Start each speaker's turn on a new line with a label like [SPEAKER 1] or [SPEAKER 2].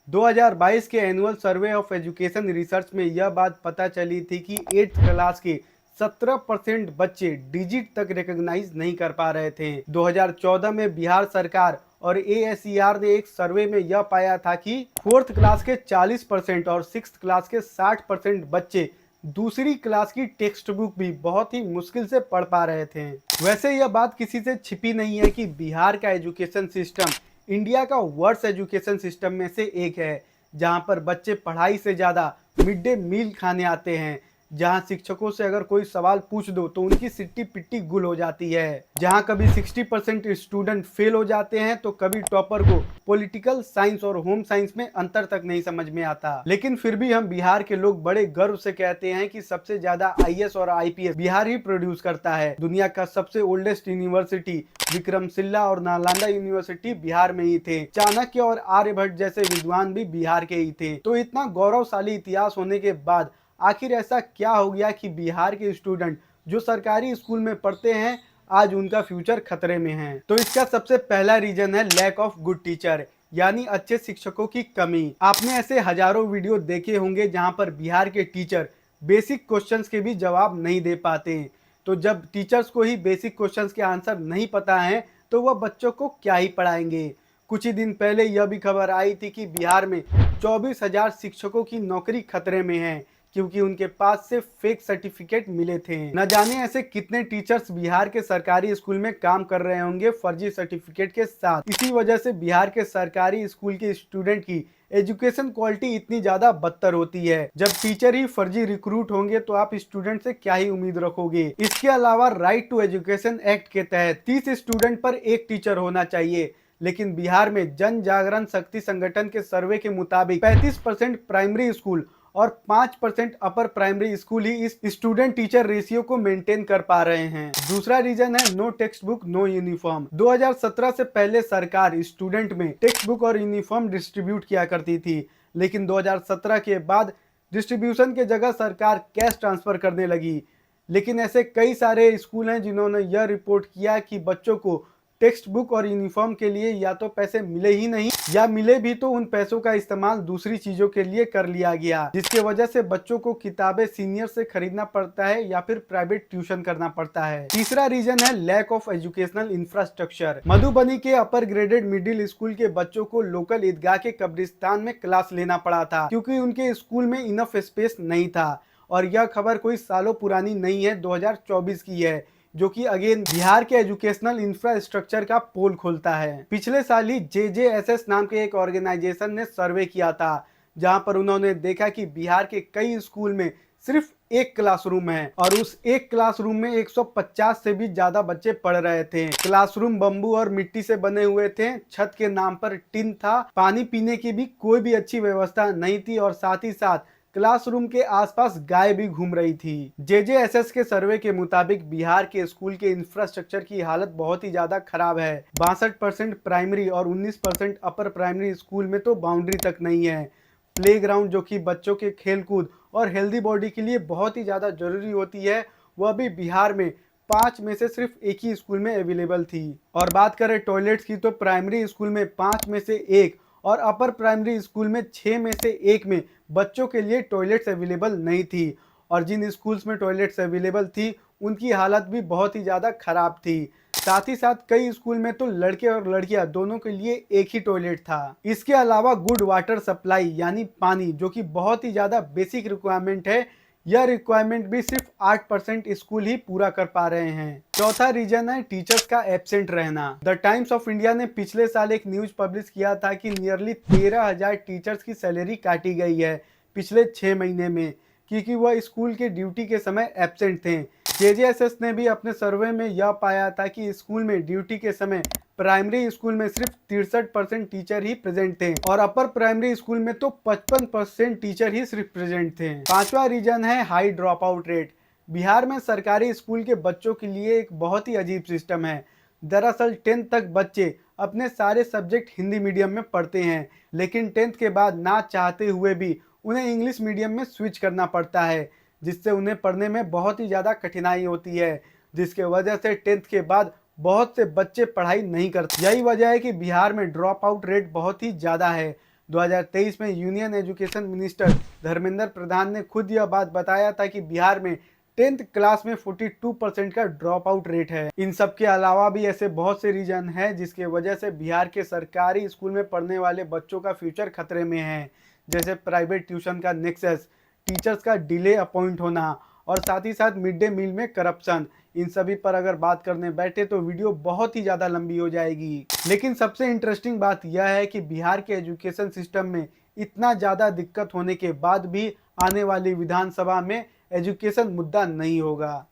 [SPEAKER 1] 2022 के annual survey of education research में यह बात पता चली थी कि 8th क्लास के 17% बच्चे डिजिट तक रिकॉग्नाइज नहीं कर पा रहे थे। 2014 में बिहार सरकार और ASER ने एक सर्वे में यह पाया था कि 4th क्लास के 40% और 6th क्लास के 60% बच्चे दूसरी क्लास की टेक्स्ट बुक भी बहुत ही मुश्किल से पढ़ पा रहे थे। वैसे यह बात किसी से छिपी नहीं है कि बिहार का एजुकेशन सिस्टम इंडिया का वर्स्ट एजुकेशन सिस्टम में से एक है, जहां पर बच्चे पढ़ाई से ज़्यादा मिड डे मील खाने आते हैं, जहां शिक्षकों से अगर कोई सवाल पूछ दो तो उनकी सिट्टी पिट्टी गुल हो जाती है, जहां कभी 60% स्टूडेंट फेल हो जाते हैं तो कभी टॉपर को पॉलिटिकल साइंस और होम साइंस में अंतर तक नहीं समझ में आता। लेकिन फिर भी हम बिहार के लोग बड़े गर्व से कहते हैं कि सबसे ज्यादा IAS और IPS बिहार ही प्रोड्यूस करता है। दुनिया का सबसे ओल्डेस्ट यूनिवर्सिटी विक्रमशिला और नालंदा यूनिवर्सिटी बिहार में ही थे। चाणक्य और आर्यभट्ट जैसे विद्वान भी बिहार के ही थे। तो इतना गौरवशाली इतिहास होने के बाद आखिर ऐसा क्या हो गया कि बिहार के स्टूडेंट जो सरकारी स्कूल में पढ़ते हैं आज उनका फ्यूचर खतरे में है? तो इसका सबसे पहला रीजन है लैक ऑफ गुड टीचर, यानी अच्छे शिक्षकों की कमी। आपने ऐसे हजारों वीडियो देखे होंगे जहां पर बिहार के टीचर बेसिक क्वेश्चंस के भी जवाब नहीं दे पाते। तो जब टीचर्स को ही बेसिक क्वेश्चंस के आंसर नहीं पता है तो वह बच्चों को क्या ही पढ़ाएंगे। कुछ ही दिन पहले यह भी खबर आई थी कि बिहार में 24,000 शिक्षकों की नौकरी खतरे में है, क्योंकि उनके पास से फेक सर्टिफिकेट मिले थे। न जाने ऐसे कितने टीचर्स बिहार के सरकारी स्कूल में काम कर रहे होंगे फर्जी सर्टिफिकेट के साथ। इसी वजह से बिहार के सरकारी स्कूल के स्टूडेंट की एजुकेशन क्वालिटी इतनी ज्यादा बदतर होती है। जब टीचर ही फर्जी रिक्रूट होंगे तो आप स्टूडेंट से क्या ही उम्मीद रखोगे। इसके अलावा राइट टू एजुकेशन एक्ट के तहत 30 स्टूडेंट पर एक टीचर होना चाहिए, लेकिन बिहार में जन जागरण शक्ति संगठन के सर्वे के मुताबिक 35% प्राइमरी स्कूल और 5% अपर प्राइमरी स्कूल ही इस स्टूडेंट टीचर रेशियो को मेंटेन कर पा रहे हैं। दूसरा रीजन है no textbook no uniform. 2017 से पहले सरकार स्टूडेंट में टेक्स्ट बुक और यूनिफॉर्म डिस्ट्रीब्यूट किया करती थी, लेकिन 2017 के बाद डिस्ट्रीब्यूशन के जगह सरकार कैश ट्रांसफर करने लगी। लेकिन ऐसे कई सारे स्कूल हैं जिन्होंने यह रिपोर्ट किया कि बच्चों को टेक्स्ट बुक और यूनिफॉर्म के लिए या तो पैसे मिले ही नहीं, या मिले भी तो उन पैसों का इस्तेमाल दूसरी चीजों के लिए कर लिया गया, जिसके वजह से बच्चों को किताबें सीनियर से खरीदना पड़ता है या फिर प्राइवेट ट्यूशन करना पड़ता है। तीसरा रीजन है lack of educational infrastructure. Madhubani के अपर ग्रेडेड मिडिल स्कूल के बच्चों को लोकल ईदगाह के कब्रिस्तान में क्लास लेना पड़ा था, क्योंकि उनके स्कूल में इनफ स्पेस नहीं था। और यह खबर कोई सालों पुरानी नहीं है, 2024 की है, जो कि अगेन बिहार के एजुकेशनल इंफ्रास्ट्रक्चर का पोल खोलता है। पिछले साल ही JJSS नाम के एक ऑर्गेनाइजेशन ने सर्वे किया था, जहां पर उन्होंने देखा कि बिहार के कई स्कूल में सिर्फ एक क्लासरूम है और उस एक क्लासरूम में 150 से भी ज्यादा बच्चे पढ़ रहे थे। क्लासरूम बम्बू और मिट्टी से बने हुए थे, छत के नाम पर टिन था, पानी पीने की भी कोई भी अच्छी व्यवस्था नहीं थी और साथ ही साथ क्लासरूम के आसपास गाय भी घूम रही थी। JJSS के सर्वे के मुताबिक बिहार के स्कूल के इंफ्रास्ट्रक्चर की हालत बहुत ही ज्यादा खराब है। 62% प्राइमरी और 19% अपर प्राइमरी स्कूल में तो बाउंड्री तक नहीं है। प्लेग्राउंड जो कि बच्चों के खेलकूद और हेल्दी बॉडी के लिए बहुत ही ज्यादा जरूरी होती है, वह भी बिहार में 5 में से सिर्फ एक ही स्कूल में अवेलेबल थी। और बात करें टॉयलेट्स की तो प्राइमरी स्कूल में 5 में से 1 और अपर प्राइमरी स्कूल में 6 में से 1 में बच्चों के लिए टॉयलेट्स अवेलेबल नहीं थी। और जिन स्कूल्स में टॉयलेट्स अवेलेबल थी उनकी हालत भी बहुत ही ज़्यादा खराब थी। साथ ही साथ कई स्कूल में तो लड़के और लड़कियां दोनों के लिए एक ही टॉयलेट था। इसके अलावा गुड वाटर सप्लाई यानी पानी, जो कि बहुत ही ज़्यादा बेसिक रिक्वायरमेंट है, यह रिक्वायरमेंट भी सिर्फ 8% स्कूल ही पूरा कर पा रहे हैं। चौथा रीजन है टीचर्स का एब्सेंट रहना। द टाइम्स ऑफ इंडिया ने पिछले साल एक न्यूज पब्लिश किया था कि नियरली 13,000 टीचर्स की सैलरी काटी गई है पिछले 6 महीने में, क्योंकि वह स्कूल के ड्यूटी के समय एब्सेंट थे। JJSS ने भी अपने सर्वे में यह पाया था कि स्कूल में ड्यूटी के समय प्राइमरी स्कूल में सिर्फ 63% टीचर ही प्रेजेंट थे और अपर प्राइमरी स्कूल में तो 55% टीचर ही सिर्फ प्रेजेंट थे। पांचवा रीजन है high drop out rate. Bihar में सरकारी स्कूल के बच्चों के लिए एक बहुत ही अजीब सिस्टम है। दरअसल 10th तक बच्चे अपने सारे सब्जेक्ट हिंदी मीडियम में पढ़ते हैं, लेकिन 10th के बाद ना चाहते हुए भी उन्हें इंग्लिश मीडियम में स्विच करना पड़ता है, जिससे उन्हें पढ़ने में बहुत ही ज़्यादा कठिनाई होती है, जिसके वजह से 10th के बाद बहुत से बच्चे पढ़ाई नहीं करते। यही वजह है कि बिहार में ड्रॉप आउट रेट बहुत ही ज़्यादा है। 2023 में union education minister Dharmendra Pradhan ने खुद यह बात बताया था कि बिहार में 10th क्लास में 42% का ड्रॉप आउट रेट है। इन सब के अलावा भी ऐसे बहुत से रीजन हैं जिसके वजह से बिहार के सरकारी स्कूल में पढ़ने वाले बच्चों का फ्यूचर खतरे में है, जैसे प्राइवेट ट्यूशन का नेक्सस, टीचर्स का डिले अपॉइंट होना और साथ ही साथ मिड डे मील में करप्शन। इन सभी पर अगर बात करने बैठे तो वीडियो बहुत ही ज़्यादा लंबी हो जाएगी। लेकिन सबसे इंटरेस्टिंग बात यह है कि बिहार के एजुकेशन सिस्टम में इतना ज़्यादा दिक्कत होने के बाद भी आने वाली विधानसभा में एजुकेशन मुद्दा नहीं होगा।